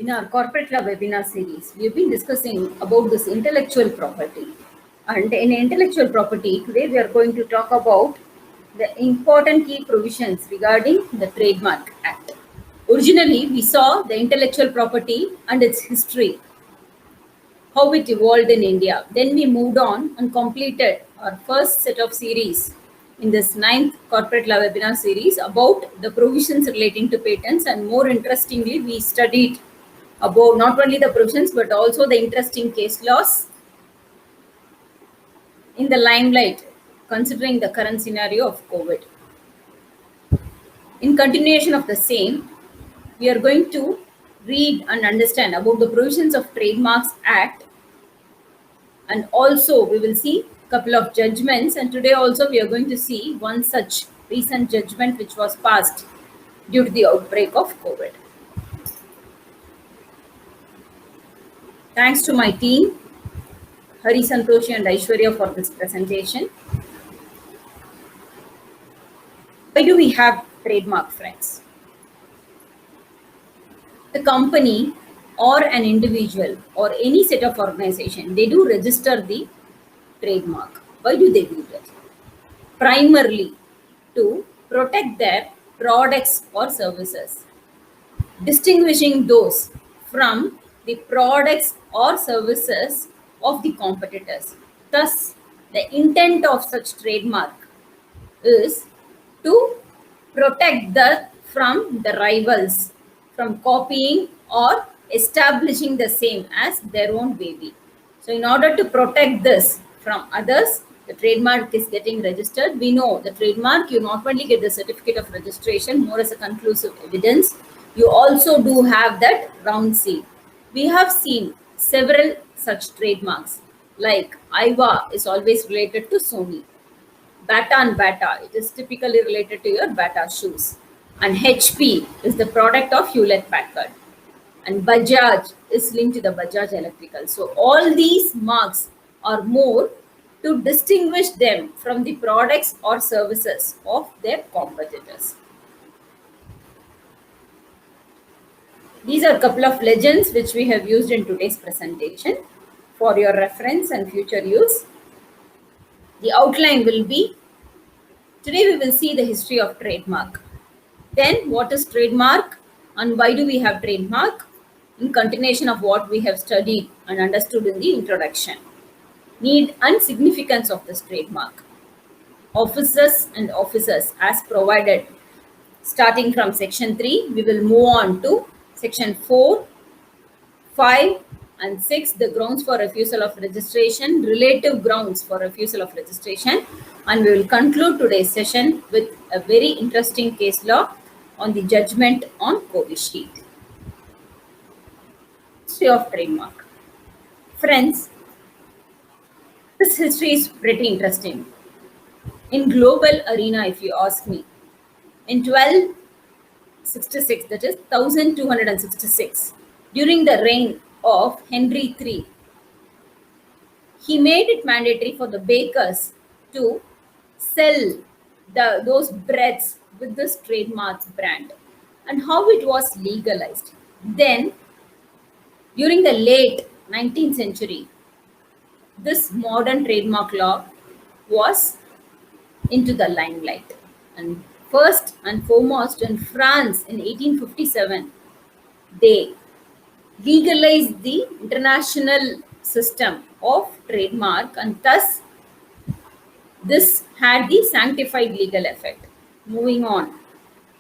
In our corporate law webinar series, we have been discussing about this intellectual property. And in intellectual property, today we are going to talk about the important key provisions regarding the Trademark Act. Originally, we saw the intellectual property and its history, how it evolved in India. Then we moved on and completed our first set of series in this ninth corporate law webinar series about the provisions relating to patents. And more interestingly, we studied about not only the provisions but also the interesting case laws in the limelight considering the current scenario of COVID. In continuation of the same, we are going to read and understand about the provisions of Trademarks Act, and also we will see a couple of judgments, and today also we are going to see one such recent judgment which was passed due to the outbreak of COVID. Thanks to my team, Hari Santoshi and Aishwarya, for this presentation. Why do we have trademark, friends? The company or an individual or any set of organization, they do register the trademark. Why do they do that? Primarily to protect their products or services, distinguishing those from the products or services of the competitors. Thus, the intent of such trademark is to protect from the rivals from copying or establishing the same as their own baby. So in order to protect this from others, the trademark is getting registered. We know the trademark, you not only get the certificate of registration more as a conclusive evidence, you also do have that round seal. We have seen several such trademarks, like Aiwa is always related to Sony. Bata and Bata, it is typically related to your Bata shoes. And HP is the product of Hewlett Packard. And Bajaj is linked to the Bajaj Electrical. So all these marks are more to distinguish them from the products or services of their competitors. These are a couple of legends which we have used in today's presentation for your reference and future use. The outline will be, today we will see the history of trademark. Then what is trademark and why do we have trademark, in continuation of what we have studied and understood in the introduction. Need and significance of this trademark. Offices and officers as provided. Starting from section 3, we will move on to section 4, 5 and 6, the grounds for refusal of registration, relative grounds for refusal of registration, and we will conclude today's session with a very interesting case law on the judgment on Covishield. History of trademark. Friends, this history is pretty interesting. In global arena, if you ask me, in 1266, that is 1266, during the reign of Henry III, he made it mandatory for the bakers to sell those breads with this trademark brand, and how it was legalized. Then, during the late 19th century, this modern trademark law was into the limelight. And first and foremost, in France in 1857, they legalized the international system of trademark, and thus this had the sanctified legal effect. Moving on,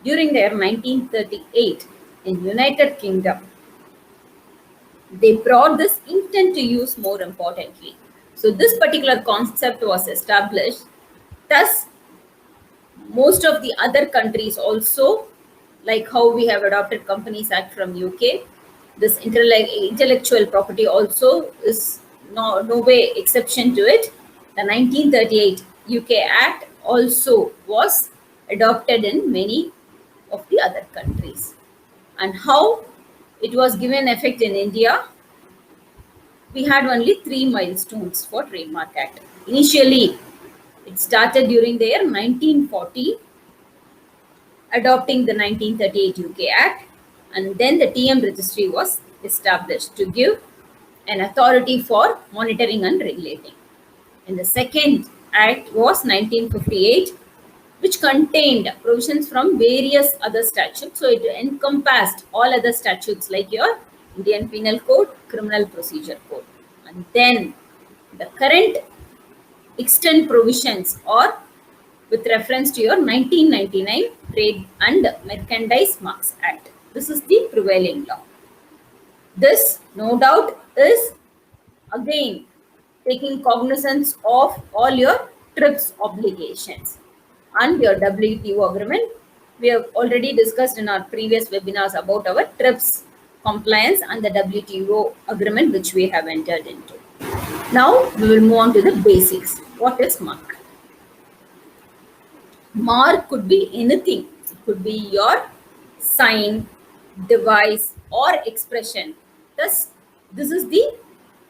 during the year 1938 in United Kingdom, they brought this intent to use more importantly. So this particular concept was established. Thus, most of the other countries also, like how we have adopted Companies Act from UK, this intellectual property also is no way exception to it. The 1938 UK Act also was adopted in many of the other countries. And how it was given effect in India, we had only 3 milestones for Trademark Act. Initially, it started during the year 1940, adopting the 1938 UK Act, and then the TM registry was established to give an authority for monitoring and regulating. And the second act was 1958, which contained provisions from various other statutes. So it encompassed all other statutes like your Indian Penal Code, Criminal Procedure Code. And then the current extant provisions or with reference to your 1999 Trade and Merchandise Marks Act. This is the prevailing law. This, no doubt, is again taking cognizance of all your TRIPS obligations and your WTO agreement. We have already discussed in our previous webinars about our TRIPS compliance and the WTO agreement which we have entered into. Now we will move on to the basics. What is mark? Mark could be anything. It could be your sign, device, or expression. Thus, this is the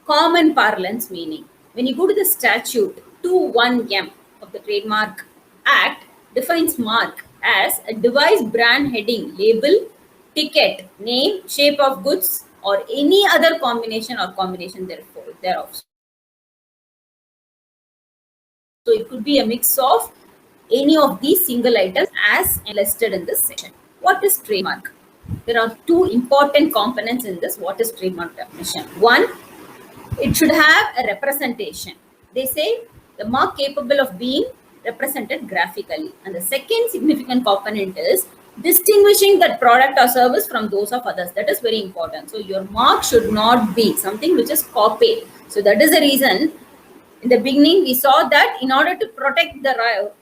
common parlance meaning. When you go to the statute 21M of the Trademark Act, defines mark as a device, brand, heading, label, ticket, name, shape of goods, or any other combination or combination thereof. So it could be a mix of any of these single items as listed in this section. What is trademark? There are two important components in this. What is trademark definition? One, it should have a representation. They say the mark capable of being represented graphically. And the second significant component is distinguishing that product or service from those of others. That is very important. So your mark should not be something which is copied. So that is the reason in the beginning we saw that in order to protect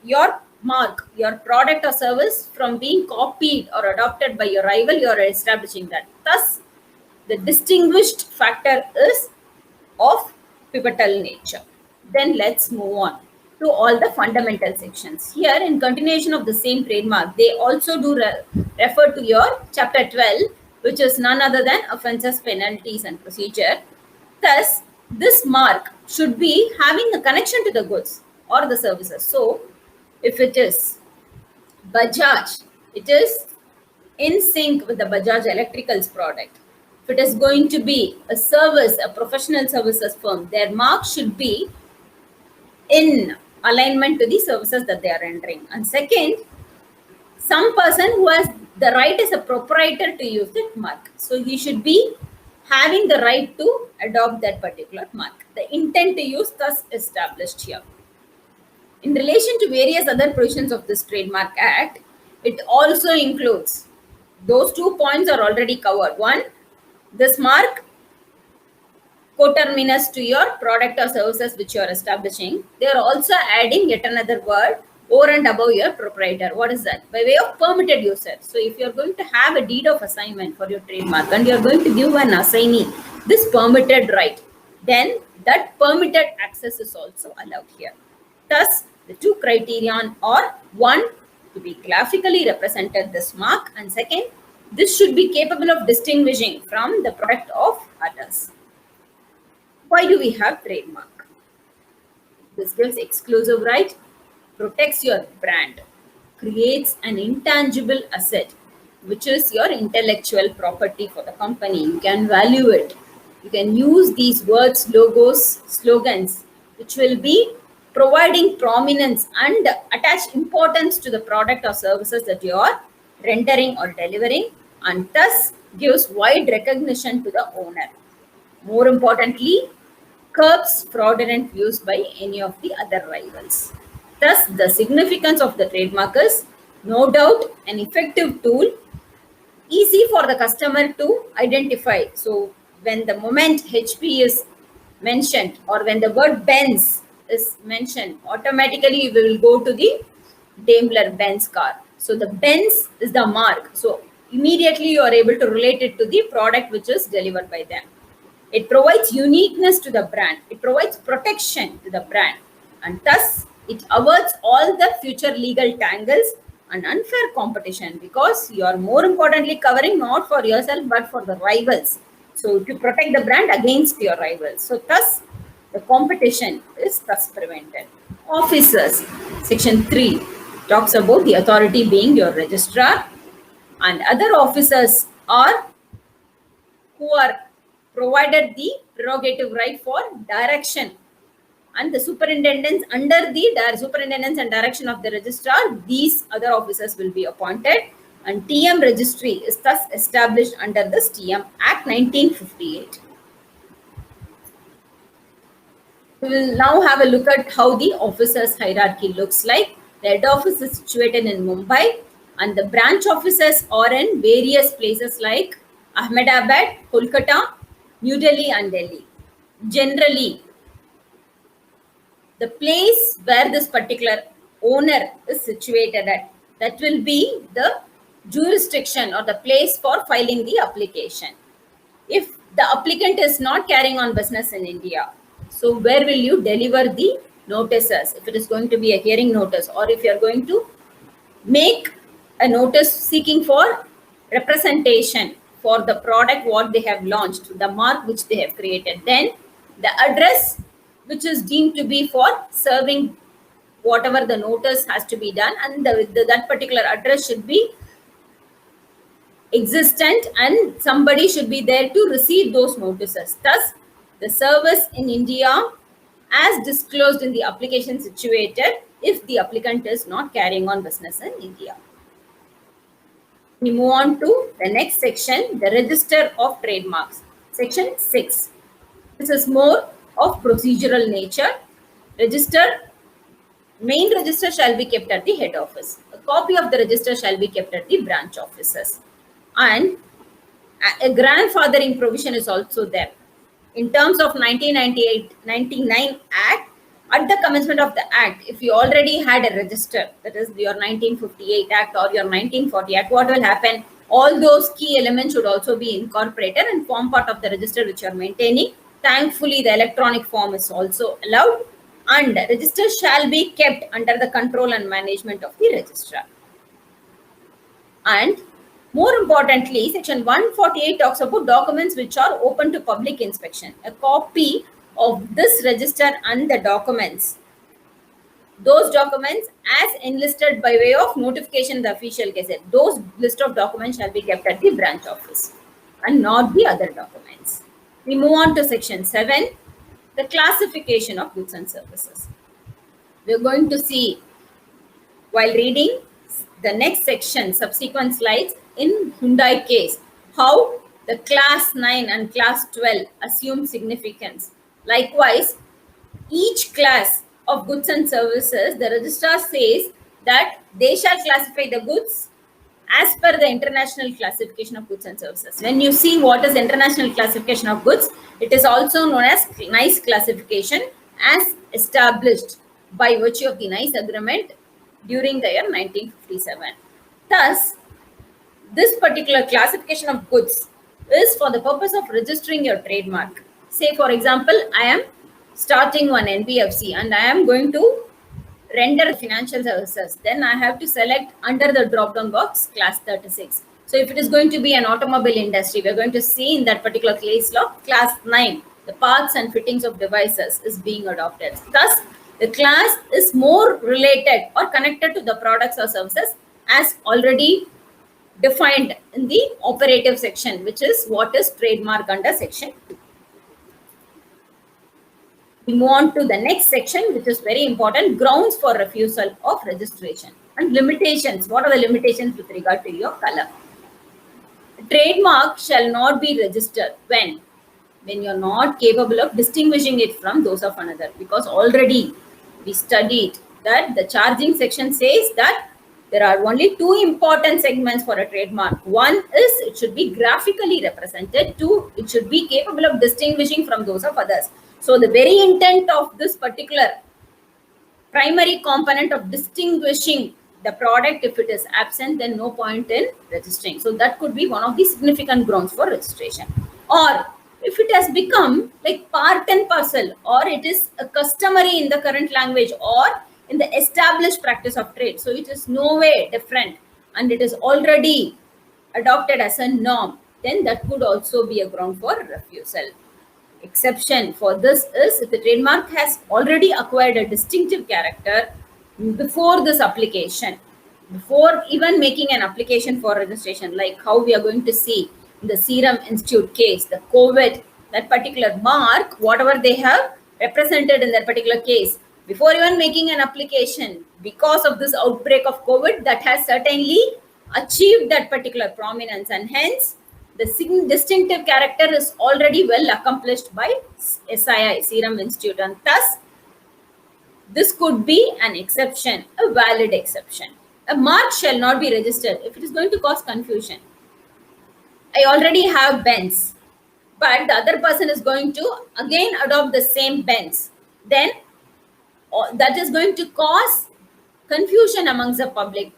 your mark, your product or service from being copied or adopted by your rival, you are establishing that. Thus, the distinguished factor is of pivotal nature. Then let's move on to all the fundamental sections. Here, in continuation of the same trademark, they also do refer to your chapter 12, which is none other than offences, penalties, and procedure. Thus, this mark should be having a connection to the goods or the services. So, if it is Bajaj, it is in sync with the Bajaj Electricals product. If it is going to be a service, a professional services firm, their mark should be in alignment to the services that they are rendering. And second, some person who has the right as a proprietor to use that mark. So he should be having the right to adopt that particular mark. The intent to use thus established here. In relation to various other provisions of this Trademark Act, it also includes, those 2 points are already covered. One, this mark coterminous to your product or services which you are establishing. They are also adding yet another word over and above your proprietor. What is that? By way of permitted user. So if you are going to have a deed of assignment for your trademark and you are going to give an assignee this permitted right, then that permitted access is also allowed here. Thus, the two criterion are: one, to be graphically represented this mark, and second, this should be capable of distinguishing from the product of others. Why do we have trademark? This gives exclusive right, protects your brand, creates an intangible asset, which is your intellectual property for the company. You can value it. You can use these words, logos, slogans, which will be providing prominence and attach importance to the product or services that you are rendering or delivering, and thus gives wide recognition to the owner. More importantly, curbs fraudulent use by any of the other rivals. Thus, the significance of the trademark is no doubt an effective tool, easy for the customer to identify. So, when the moment HP is mentioned or when the word Benz is mentioned, automatically we will go to the Daimler Benz car. So, the Benz is the mark. So, immediately you are able to relate it to the product which is delivered by them. It provides uniqueness to the brand. It provides protection to the brand. And thus, it averts all the future legal tangles and unfair competition, because you are more importantly covering not for yourself but for the rivals. So, to protect the brand against your rivals. So, thus, the competition is thus prevented. Officers, section 3 talks about the authority being your registrar, and other officers are who are provided the prerogative right for direction, and the superintendents under the superintendence and direction of the registrar, these other officers will be appointed, and TM registry is thus established under this TM Act 1958. We will now have a look at how the officers hierarchy looks like. The head office is situated in Mumbai, and the branch offices are in various places like Ahmedabad, Kolkata, New Delhi and Delhi. Generally, the place where this particular owner is situated at, that will be the jurisdiction or the place for filing the application. If the applicant is not carrying on business in India, so where will you deliver the notices? If it is going to be a hearing notice, or if you are going to make a notice seeking for representation for the product what they have launched, the mark which they have created, then the address which is deemed to be for serving whatever the notice has to be done, and that particular address should be existent and somebody should be there to receive those notices. Thus, the service in India as disclosed in the application situated if the applicant is not carrying on business in India. We move on to the next section, the register of trademarks. Section 6. This is more of procedural nature. Main register shall be kept at the head office. A copy of the register shall be kept at the branch offices. And a grandfathering provision is also there. In terms of 1999 Act, at the commencement of the Act, if you already had a register, that is your 1958 Act or your 1940 Act, what will happen? All those key elements should also be incorporated and form part of the register which you are maintaining. Thankfully, the electronic form is also allowed, and register shall be kept under the control and management of the registrar. And more importantly, section 148 talks about documents which are open to public inspection. A copy of this register and the documents, those documents as enlisted by way of notification in the official gazette, those list of documents shall be kept at the branch office and not the other documents. We move on to section 7, the classification of goods and services. We are going to see while reading the next section, subsequent slides, in Hyundai case, how the class 9 and class 12 assume significance. Likewise, each class of goods and services, the registrar says that they shall classify the goods as per the international classification of goods and services. When you see what is international classification of goods, it is also known as NICE classification, as established by virtue of the NICE agreement during the year 1957. Thus, this particular classification of goods is for the purpose of registering your trademark. Say, for example, I am starting one NBFC and I am going to render financial services. Then I have to select under the drop-down box class 36. So if it is going to be an automobile industry, we are going to see in that particular case law, class 9, the parts and fittings of devices is being adopted. Thus, the class is more related or connected to the products or services as already defined in the operative section, which is what is trademark under section 2. We move on to the next section, which is very important, grounds for refusal of registration and limitations. What are the limitations with regard to your color? Trademark shall not be registered when you're not capable of distinguishing it from those of another, because already we studied that the charging section says that there are only two important segments for a trademark. One is it should be graphically represented. Two, it should be capable of distinguishing from those of others. So the very intent of this particular primary component of distinguishing the product, if it is absent, then no point in registering. So that could be one of the significant grounds for registration. Or if it has become like part and parcel, or it is a customary in the current language or in the established practice of trade, so it is no way different and it is already adopted as a norm, then that could also be a ground for refusal. Exception for this is if the trademark has already acquired a distinctive character before this application, before even making an application for registration, like how we are going to see in the Serum Institute case, the COVID, that particular mark, whatever they have represented in that particular case, before even making an application, because of this outbreak of COVID, that has certainly achieved that particular prominence, and hence the distinctive character is already well accomplished by SII, Serum Institute, and thus this could be an exception, a valid exception. A mark shall not be registered if it is going to cause confusion. I already have Benz, but the other person is going to again adopt the same Benz. Then that is going to cause confusion amongst the public.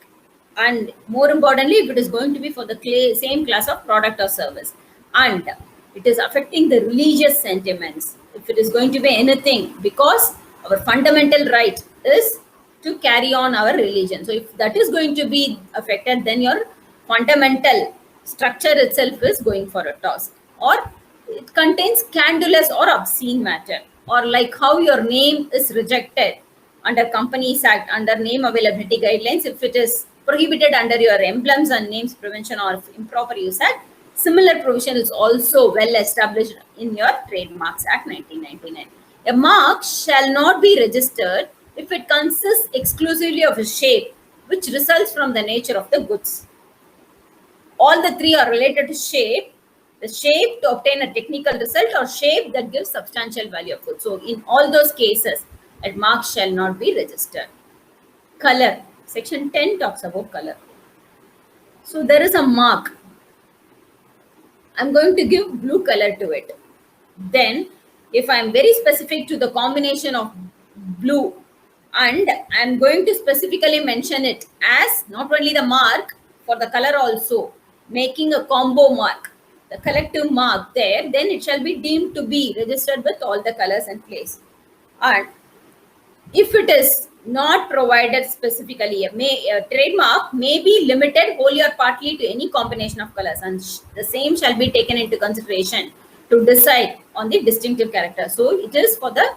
And more importantly, if it is going to be for the same class of product or service, and it is affecting the religious sentiments, if it is going to be anything, because our fundamental right is to carry on our religion. So if that is going to be affected, then your fundamental structure itself is going for a toss. Or it contains scandalous or obscene matter, or like how your name is rejected under Companies Act, under name availability guidelines, if it is prohibited under your Emblems and Names Prevention or Improper Use Act, similar provision is also well established in your Trademarks Act 1999. A mark shall not be registered if it consists exclusively of a shape which results from the nature of the goods. All the three are related to shape. The shape to obtain a technical result, or shape that gives substantial value of goods. So in all those cases, a mark shall not be registered. Color. Section 10 talks about color. So there is a mark. I'm going to give blue color to it. Then if I'm very specific to the combination of blue, and I'm going to specifically mention it as not only the mark for the color also, making a combo mark, the collective mark there, then it shall be deemed to be registered with all the colors in place. And if it is not provided specifically, a trademark may be limited wholly or partly to any combination of colors, and the same shall be taken into consideration to decide on the distinctive character. So it is for the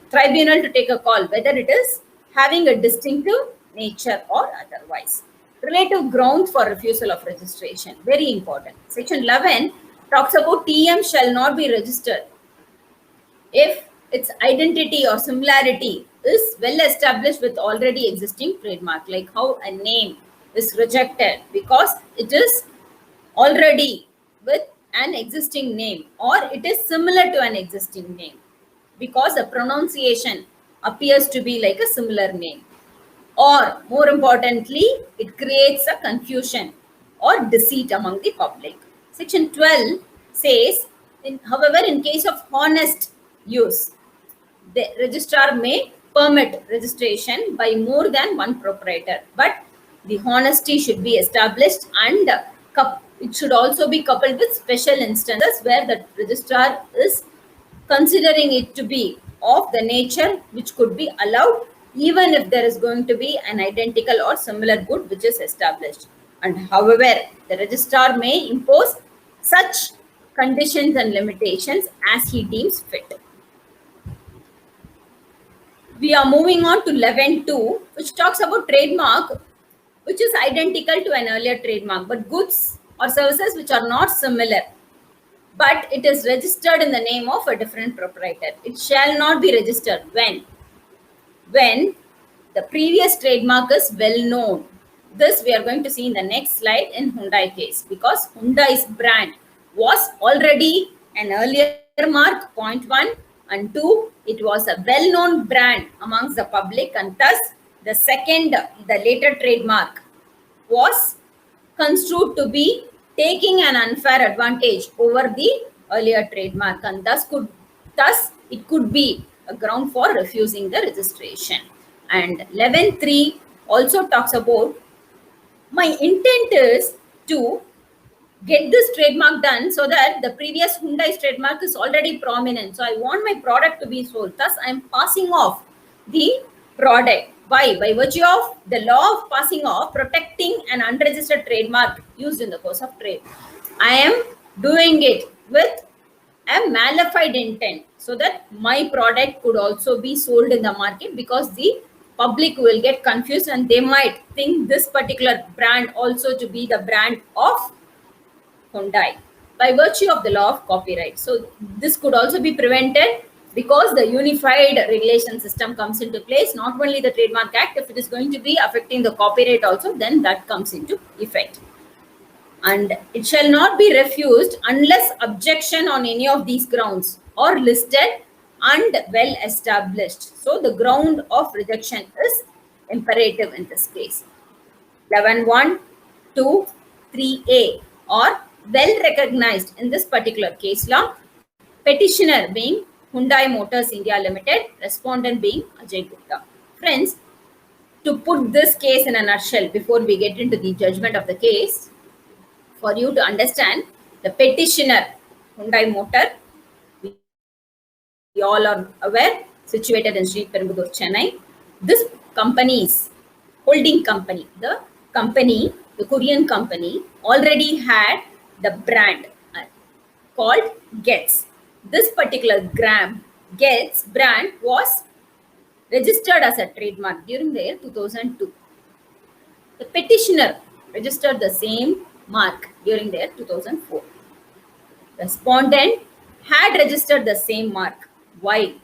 tribunal to take a call whether it is having a distinctive nature or otherwise. Relative grounds for refusal of registration, very important. Section 11 talks about TM shall not be registered if its identity or similarity is well established with already existing trademark, like how a name is rejected because it is already with an existing name, or it is similar to an existing name because the pronunciation appears to be like a similar name, or more importantly, it creates a confusion or deceit among the public. Section 12 says, however, in case of honest use, the registrar may permit registration by more than one proprietor, but the honesty should be established, and it should also be coupled with special instances where the registrar is considering it to be of the nature which could be allowed, even if there is going to be an identical or similar good which is established. And however, the registrar may impose such conditions and limitations as he deems fit. We are moving on to 11.2, which talks about trademark, which is identical to an earlier trademark, but goods or services which are not similar, but it is registered in the name of a different proprietor. It shall not be registered when the previous trademark is well known. This we are going to see in the next slide in Hyundai case, because Hyundai's brand was already an earlier mark, point 1, and 2, it was a well-known brand amongst the public, and thus the later trademark was construed to be taking an unfair advantage over the earlier trademark, and thus it could be a ground for refusing the registration. And 11.3 also talks about, my intent is to get this trademark done so that the previous Hyundai's trademark is already prominent. So I want my product to be sold. Thus, I'm passing off the product. Why? By virtue of the law of passing off, protecting an unregistered trademark used in the course of trade. I am doing it with a malified intent so that my product could also be sold in the market, because the public will get confused and they might think this particular brand also to be the brand of Hyundai. by virtue of the law of copyright. So this could also be prevented because the unified regulation system comes into place. Not only the Trademark Act, if it is going to be affecting the copyright also, then that comes into effect. And it shall not be refused unless objection on any of these grounds or listed and well established. So the ground of rejection is imperative in this case. 11.1, 2, 3A or well recognized in this particular case law. Petitioner being Hyundai Motors India Limited, respondent being Ajay Gupta. Friends, to put this case in a nutshell before we get into the judgment of the case, for you to understand, the petitioner Hyundai Motor, we all are aware, situated in Sri Perumbudur, Chennai. This company's holding company, the Korean company, already had the brand called Getz. This particular Getz brand was registered as a trademark during the year 2002. The petitioner registered the same mark during the year 2004. Respondent had registered the same mark. Why?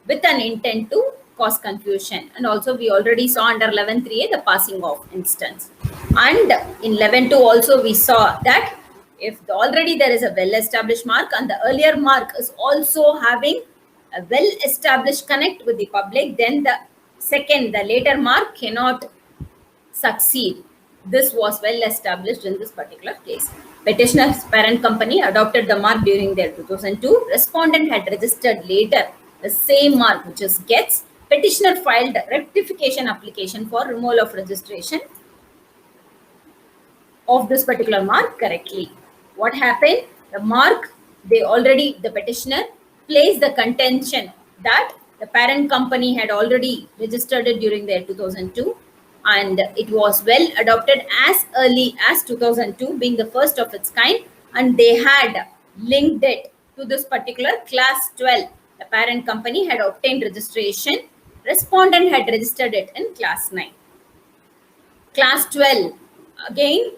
With an intent to cause confusion. And also we already saw under 11.3a the passing off instance. And in 11.2 also we saw that if already there is a well-established mark and the earlier mark is also having a well-established connect with the public, then the later mark cannot succeed. This was well established in this particular case. Petitioner's parent company adopted the mark during their 2002. Respondent had registered later the same mark, which is Getz. Petitioner filed a rectification application for removal of registration of this particular mark correctly. What happened? The petitioner placed the contention that the parent company had already registered it during their 2002 and it was well adopted as early as 2002, being the first of its kind, and they had linked it to this particular class 12. The parent company had obtained registration. Respondent had registered it in class 9. Class 12, again,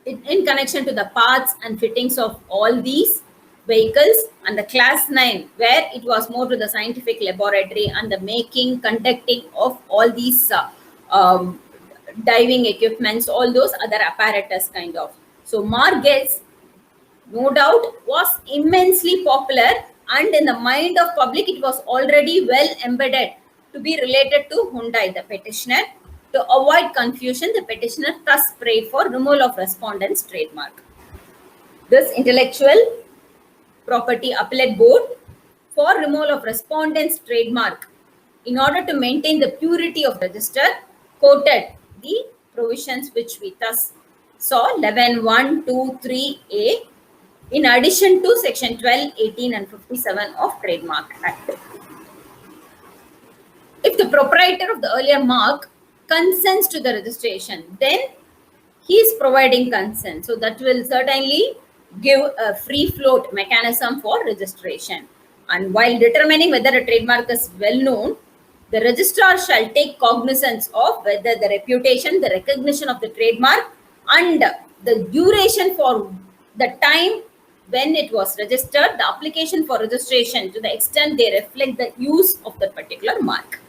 in connection to the parts and fittings of all these vehicles, and the class 9, where it was more to the scientific laboratory and the conducting of all these diving equipments, all those other apparatus kind of. So mark Getz, no doubt, was immensely popular, and in the mind of public it was already well embedded to be related to Hyundai, the petitioner. To avoid confusion, the petitioner thus prayed for removal of respondent's trademark. This intellectual property appellate board for removal of respondent's trademark in order to maintain the purity of register quoted the provisions which we thus saw 11.1, 2, 3a in addition to section 12, 18 and 57 of Trademark Act. If the proprietor of the earlier mark consents to the registration, then he is providing consent. So that will certainly give a free float mechanism for registration. And while determining whether a trademark is well known, the registrar shall take cognizance of whether the reputation, the recognition of the trademark, and the duration for the time when it was registered, the application for registration to the extent they reflect the use of the particular mark.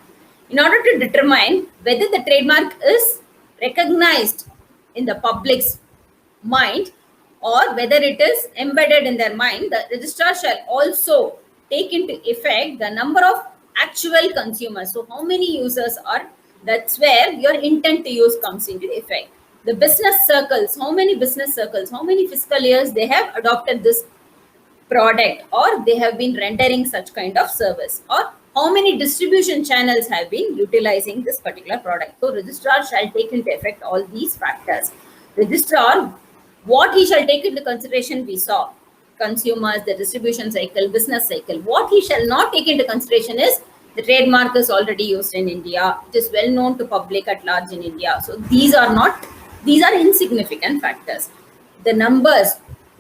In order to determine whether the trademark is recognized in the public's mind or whether it is embedded in their mind, the registrar shall also take into effect the number of actual consumers. So how many users are, that's where your intent to use comes into effect. The business circles, how many fiscal years they have adopted this product or they have been rendering such kind of service, or how many distribution channels have been utilizing this particular product. So registrar shall take into effect all these factors. Registrar, what he shall take into consideration, we saw consumers, the distribution cycle, business cycle. What he shall not take into consideration is the trademark is already used in India. It is well known to public at large in India. So these are insignificant factors. The numbers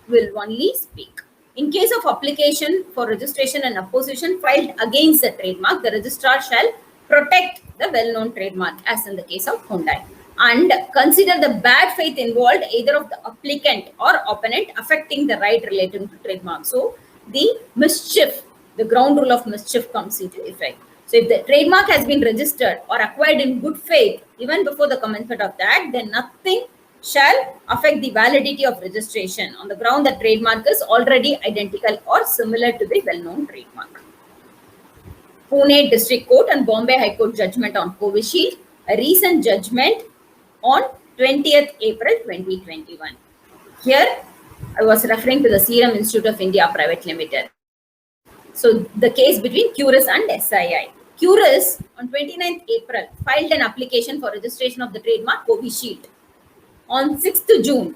will only speak. In case of application for registration and opposition filed against the trademark, the registrar shall protect the well-known trademark, as in the case of Hyundai. and consider the bad faith involved either of the applicant or opponent affecting the right relating to trademark. So the mischief, the ground rule of mischief comes into effect. So if the trademark has been registered or acquired in good faith even before the commencement of the act, then nothing shall affect the validity of registration on the ground that trademark is already identical or similar to the well-known trademark. Pune District Court and Bombay High Court judgment on Covishield, a recent judgment on 20th April 2021. Here, I was referring to the Serum Institute of India Private Limited. So, the case between Curus and SII. Curus, on 29th April, filed an application for registration of the trademark Covishield. On 6th June,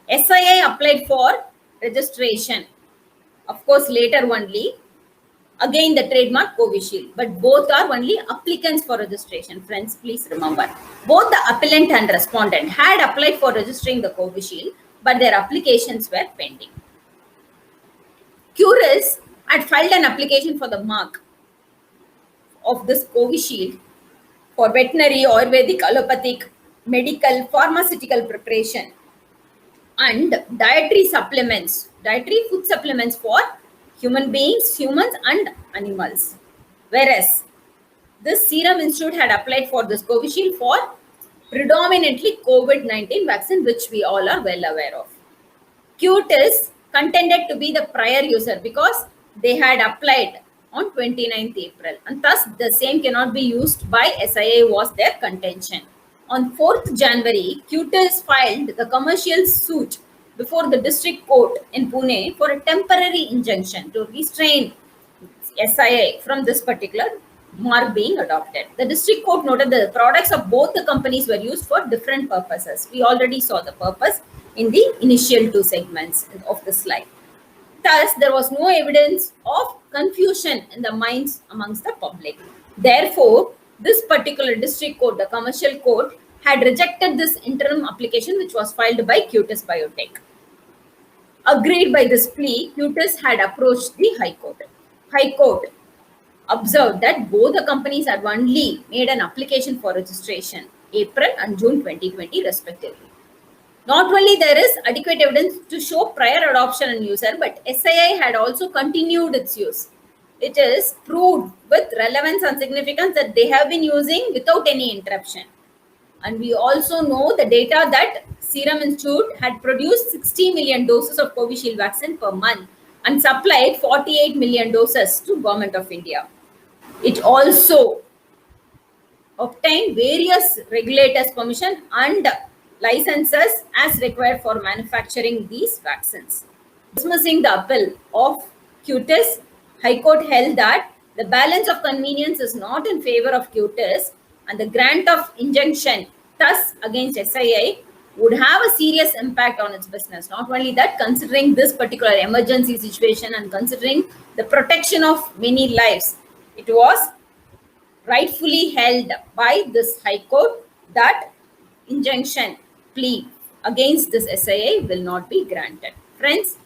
SII applied for registration. Of course, later only, again the trademark Covishield, but both are only applicants for registration. Friends, please remember, both the appellant and respondent had applied for registering the Covishield, but their applications were pending. Curus had filed an application for the mark of this Covishield for veterinary, Ayurvedic, allopathic, medical, pharmaceutical preparation and dietary supplements, dietary food supplements for human beings, humans and animals. Whereas this Serum Institute had applied for this Covishield for predominantly COVID-19 vaccine, which we all are well aware of. Cutis contended to be the prior user because they had applied on 29th April and thus the same cannot be used by SIA was their contention. On 4th January, Cutis filed the commercial suit before the district court in Pune for a temporary injunction to restrain SIA from this particular mark being adopted. The district court noted that the products of both the companies were used for different purposes. We already saw the purpose in the initial two segments of the slide. Thus, there was no evidence of confusion in the minds amongst the public. Therefore, this particular district court, the commercial court, had rejected this interim application which was filed by Cutis Biotech. Agreed by this plea, Cutis had approached the High Court. High Court observed that both the companies had only made an application for registration April and June 2020 respectively. Not only there is adequate evidence to show prior adoption and user, but SII had also continued its use. It is proved with relevance and significance that they have been using without any interruption. And we also know the data that Serum Institute had produced 60 million doses of Covishield vaccine per month and supplied 48 million doses to Government of India. It also obtained various regulators' permission and licenses as required for manufacturing these vaccines. Dismissing the appeal of Cutis, High Court held that the balance of convenience is not in favor of Cutis and the grant of injunction thus against SII would have a serious impact on its business. Not only that, considering this particular emergency situation and considering the protection of many lives, it was rightfully held by this High Court that injunction plea against this SIA will not be granted. Friends,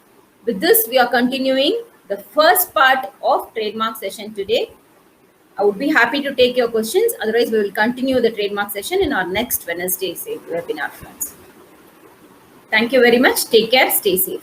with this we are continuing the first part of trademark session today. I would be happy to take your questions. Otherwise, we will continue the trademark session in our next Wednesday webinar, friends. Thank you very much. Take care. Stay safe.